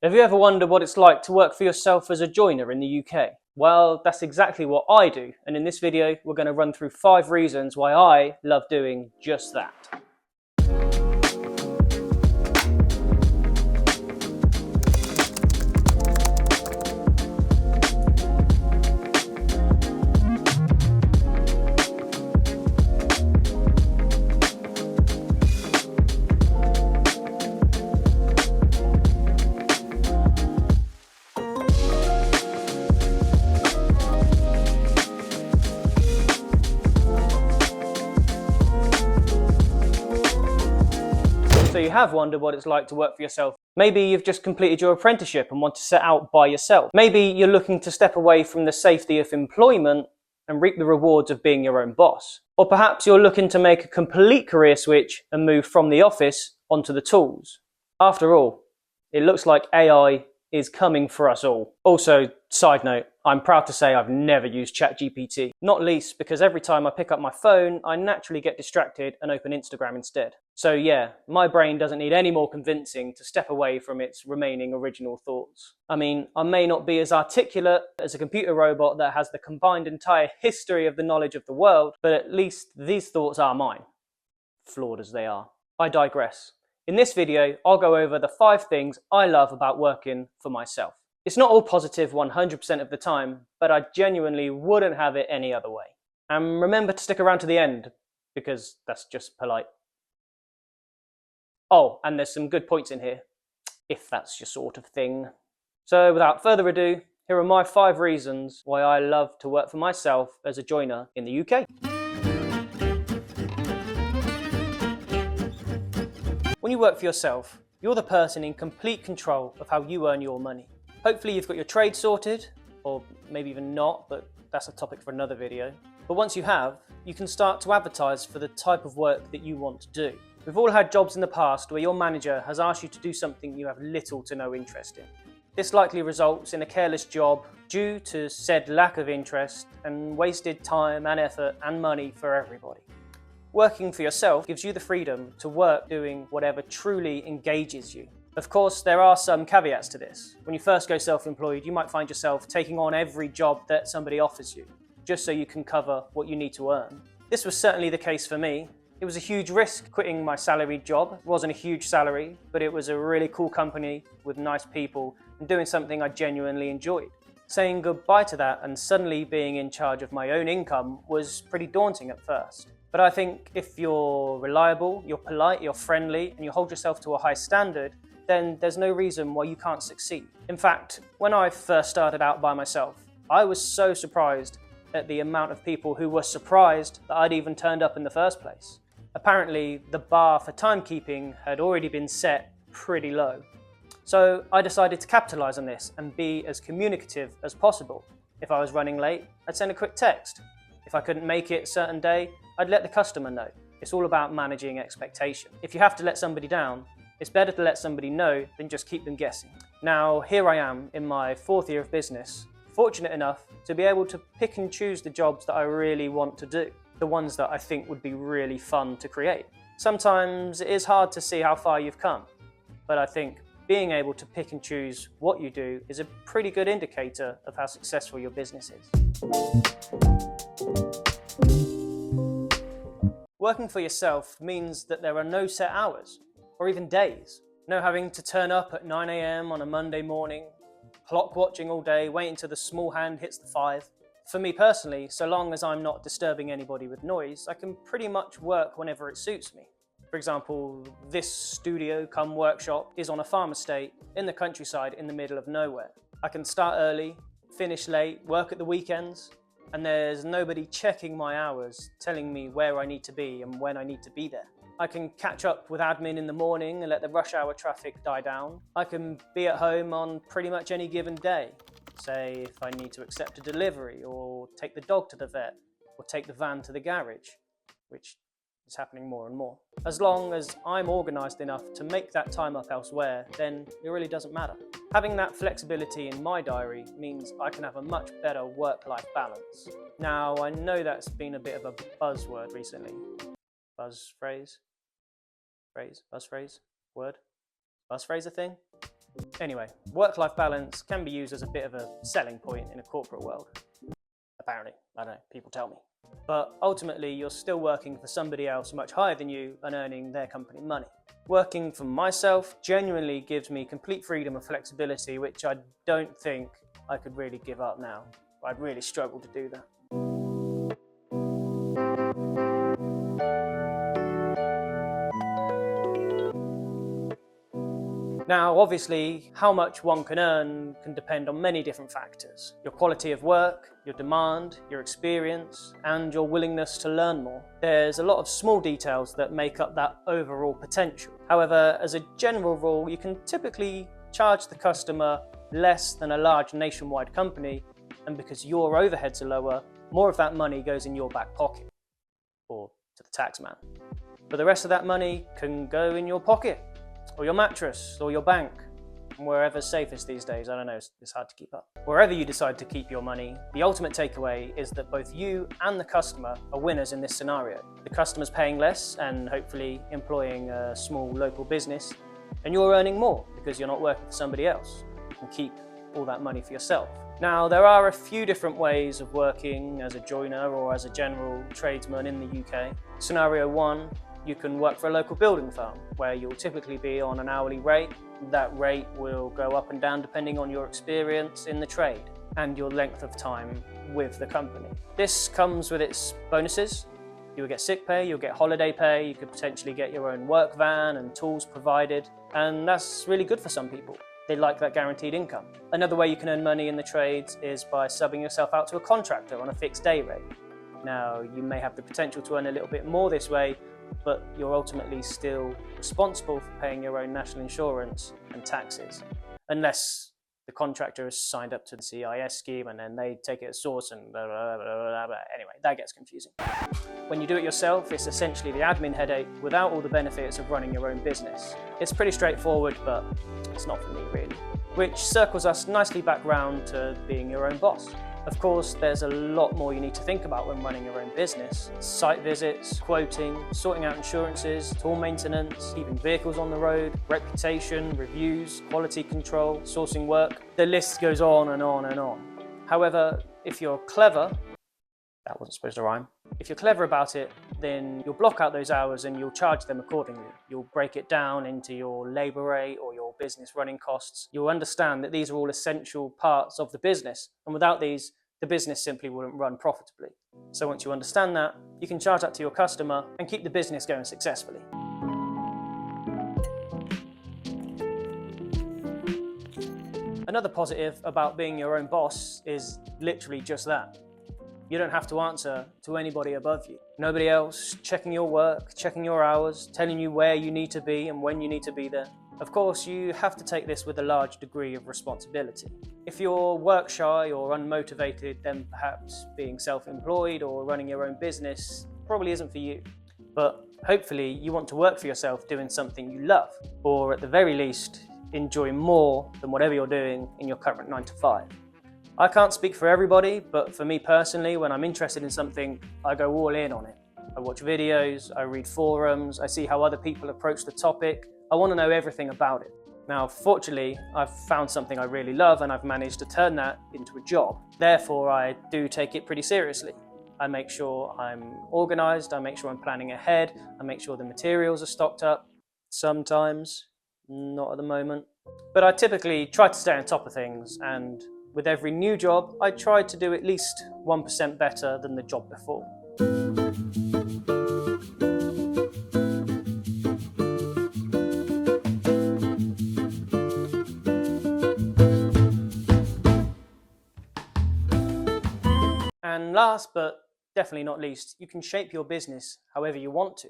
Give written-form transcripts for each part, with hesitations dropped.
Have you ever wondered what it's like to work for yourself as a joiner in the UK? Well, that's exactly what I do, and in this video we're going to run through 5 reasons why I love doing just that. So you have wondered what it's like to work for yourself. Maybe you've just completed your apprenticeship and want to set out by yourself. Maybe you're looking to step away from the safety of employment and reap the rewards of being your own boss. Or perhaps you're looking to make a complete career switch and move from the office onto the tools. After all, it looks like AI is coming for us all. Also, side note, I'm proud to say I've never used ChatGPT, not least because every time I pick up my phone, I naturally get distracted and open Instagram instead. So yeah, my brain doesn't need any more convincing to step away from its remaining original thoughts. I mean, I may not be as articulate as a computer robot that has the combined entire history of the knowledge of the world, but at least these thoughts are mine, flawed as they are. I digress. In this video, I'll go over the 5 things I love about working for myself. It's not all positive 100% of the time, but I genuinely wouldn't have it any other way. And remember to stick around to the end, because that's just polite. Oh, and there's some good points in here, if that's your sort of thing. So without further ado, here are my 5 reasons why I love to work for myself as a joiner in the UK. When you work for yourself, you're the person in complete control of how you earn your money. Hopefully you've got your trade sorted, or maybe even not, but that's a topic for another video. But once you have, you can start to advertise for the type of work that you want to do. We've all had jobs in the past where your manager has asked you to do something you have little to no interest in. This likely results in a careless job due to said lack of interest and wasted time and effort and money for everybody. Working for yourself gives you the freedom to work doing whatever truly engages you. Of course, there are some caveats to this. When you first go self-employed, you might find yourself taking on every job that somebody offers you, just so you can cover what you need to earn. This was certainly the case for me. It was a huge risk quitting my salaried job. It wasn't a huge salary, but it was a really cool company with nice people and doing something I genuinely enjoyed. Saying goodbye to that and suddenly being in charge of my own income was pretty daunting at first. But I think if you're reliable, you're polite, you're friendly, and you hold yourself to a high standard, then there's no reason why you can't succeed. In fact, when I first started out by myself, I was so surprised at the amount of people who were surprised that I'd even turned up in the first place. Apparently, the bar for timekeeping had already been set pretty low. So I decided to capitalize on this and be as communicative as possible. If I was running late, I'd send a quick text. If I couldn't make it a certain day, I'd let the customer know. It's all about managing expectation. If you have to let somebody down, it's better to let somebody know than just keep them guessing. Now, here I am in my 4th year of business, fortunate enough to be able to pick and choose the jobs that I really want to do, the ones that I think would be really fun to create. Sometimes it is hard to see how far you've come, but I think being able to pick and choose what you do is a pretty good indicator of how successful your business is. Working for yourself means that there are no set hours, or even days. No having to turn up at 9 AM on a Monday morning, clock watching all day, waiting till the small hand hits the 5. For me personally, so long as I'm not disturbing anybody with noise, I can pretty much work whenever it suits me. For example, this studio cum workshop is on a farm estate in the countryside in the middle of nowhere. I can start early, finish late, work at the weekends, and there's nobody checking my hours, telling me where I need to be and when I need to be there. I can catch up with admin in the morning and let the rush hour traffic die down. I can be at home on pretty much any given day. Say if I need to accept a delivery or take the dog to the vet or take the van to the garage, which is happening more and more. As long as I'm organised enough to make that time up elsewhere, then it really doesn't matter. Having that flexibility in my diary means I can have a much better work-life balance. Now, I know that's been a bit of a buzzword recently. Buzz phrase? Phrase? Buzz phrase? Word? Buzz phrase a thing? Anyway, work-life balance can be used as a bit of a selling point in a corporate world. Apparently, I don't know, people tell me. But ultimately, you're still working for somebody else much higher than you and earning their company money. Working for myself genuinely gives me complete freedom and flexibility, which I don't think I could really give up now. I'd really struggle to do that. Now, obviously, how much one can earn can depend on many different factors. Your quality of work, your demand, your experience, and your willingness to learn more. There's a lot of small details that make up that overall potential. However, as a general rule, you can typically charge the customer less than a large nationwide company, and because your overheads are lower, more of that money goes in your back pocket, or to the tax man. But the rest of that money can go in your pocket, or your mattress, or your bank, wherever's safest these days. I don't know, it's hard to keep up. Wherever you decide to keep your money, the ultimate takeaway is that both you and the customer are winners in this scenario. The customer's paying less and hopefully employing a small local business, and you're earning more because you're not working for somebody else. You can keep all that money for yourself. Now, there are a few different ways of working as a joiner or as a general tradesman in the UK. Scenario 1, you can work for a local building firm where you'll typically be on an hourly rate. That rate will go up and down depending on your experience in the trade and your length of time with the company. This comes with its bonuses. You'll get sick pay, you'll get holiday pay, you could potentially get your own work van and tools provided, and that's really good for some people. They like that guaranteed income. Another way you can earn money in the trades is by subbing yourself out to a contractor on a fixed day rate. Now, you may have the potential to earn a little bit more this way, but you're ultimately still responsible for paying your own national insurance and taxes, unless the contractor is signed up to the CIS scheme and then they take it as source and blah, blah, blah, blah, blah. Anyway, that gets confusing. When you do it yourself, it's essentially the admin headache without all the benefits of running your own business. It's pretty straightforward, but it's not for me really. Which circles us nicely back round to being your own boss. Of course, there's a lot more you need to think about when running your own business. Site visits, quoting, sorting out insurances, tool maintenance, keeping vehicles on the road, reputation, reviews, quality control, sourcing work. The list goes on and on and on. However, if you're clever, that wasn't supposed to rhyme. If you're clever about it, then you'll block out those hours and you'll charge them accordingly. You'll break it down into your labour rate or your business running costs. You'll understand that these are all essential parts of the business, and without these, the business simply wouldn't run profitably. So once you understand that, you can charge that to your customer and keep the business going successfully. Another positive about being your own boss is literally just that. You don't have to answer to anybody above you. Nobody else checking your work, checking your hours, telling you where you need to be and when you need to be there. Of course, you have to take this with a large degree of responsibility. If you're work shy or unmotivated, then perhaps being self-employed or running your own business probably isn't for you. But hopefully you want to work for yourself doing something you love, or at the very least, enjoy more than whatever you're doing in your current 9 to 5. I can't speak for everybody, but for me personally, when I'm interested in something, I go all in on it. I watch videos, I read forums, I see how other people approach the topic. I want to know everything about it. Now, fortunately, I've found something I really love and I've managed to turn that into a job. Therefore, I do take it pretty seriously. I make sure I'm organized, I make sure I'm planning ahead, I make sure the materials are stocked up. Sometimes, not at the moment. But I typically try to stay on top of things, and with every new job, I try to do at least 1% better than the job before. And last but definitely not least, you can shape your business however you want to.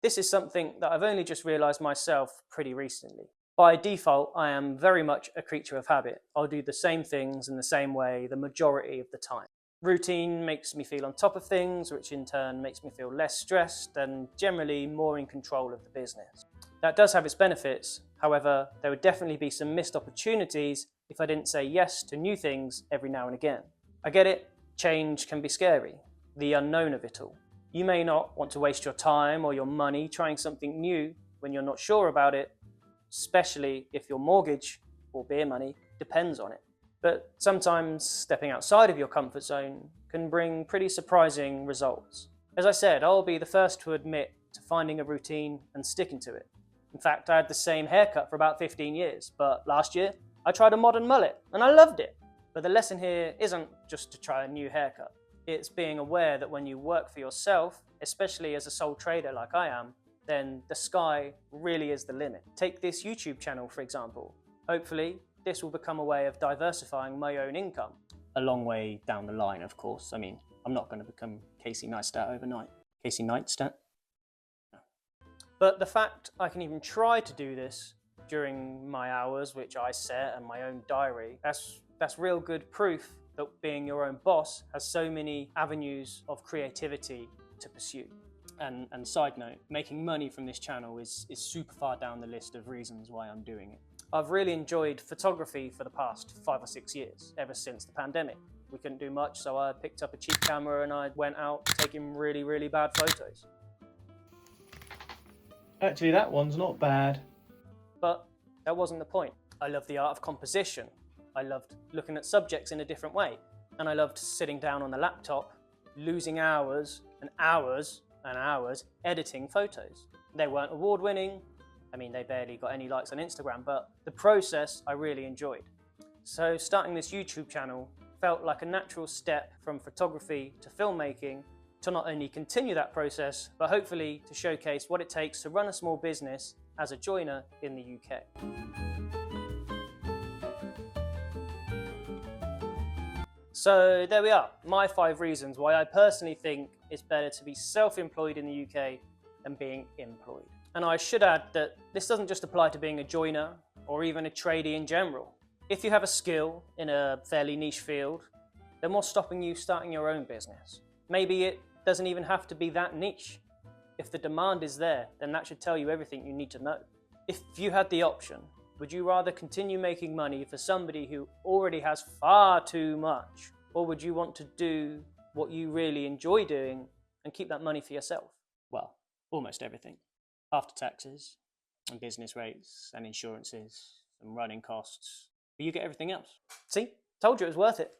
This is something that I've only just realized myself pretty recently. By default, I am very much a creature of habit. I'll do the same things in the same way the majority of the time. Routine makes me feel on top of things, which in turn makes me feel less stressed and generally more in control of the business. That does have its benefits. However, there would definitely be some missed opportunities if I didn't say yes to new things every now and again. I get it, change can be scary, the unknown of it all. You may not want to waste your time or your money trying something new when you're not sure about it, especially if your mortgage or beer money depends on it. But sometimes stepping outside of your comfort zone can bring pretty surprising results. As I said, I'll be the first to admit to finding a routine and sticking to it. In fact, I had the same haircut for about 15 years, but last year I tried a modern mullet and I loved it. But the lesson here isn't just to try a new haircut. It's being aware that when you work for yourself, especially as a sole trader like I am, then the sky really is the limit. Take this YouTube channel, for example. Hopefully, this will become a way of diversifying my own income. A long way down the line, of course. I mean, I'm not going to become Casey Neistat overnight. Casey Neistat? No. But the fact I can even try to do this during my hours, which I set, and my own diary, that's real good proof that being your own boss has so many avenues of creativity to pursue. And side note, making money from this channel is super far down the list of reasons why I'm doing it. I've really enjoyed photography for the past 5 or 6 years, ever since the pandemic. We couldn't do much, so I picked up a cheap camera and I went out taking really, really bad photos. Actually, that one's not bad. But that wasn't the point. I loved the art of composition. I loved looking at subjects in a different way. And I loved sitting down on the laptop, losing hours and hours and hours editing photos. They weren't award-winning. I mean, they barely got any likes on Instagram, but the process I really enjoyed. So starting this YouTube channel felt like a natural step from photography to filmmaking to not only continue that process, but hopefully to showcase what it takes to run a small business as a joiner in the UK. So there we are, my 5 reasons why I personally think it's better to be self-employed in the UK than being employed. And I should add that this doesn't just apply to being a joiner or even a tradie in general. If you have a skill in a fairly niche field, then what's stopping you starting your own business? Maybe it doesn't even have to be that niche. If the demand is there, then that should tell you everything you need to know. If you had the option, would you rather continue making money for somebody who already has far too much? Or would you want to do what you really enjoy doing and keep that money for yourself? Well, almost everything. After taxes, and business rates, and insurances, and running costs. But you get everything else. See? Told you it was worth it.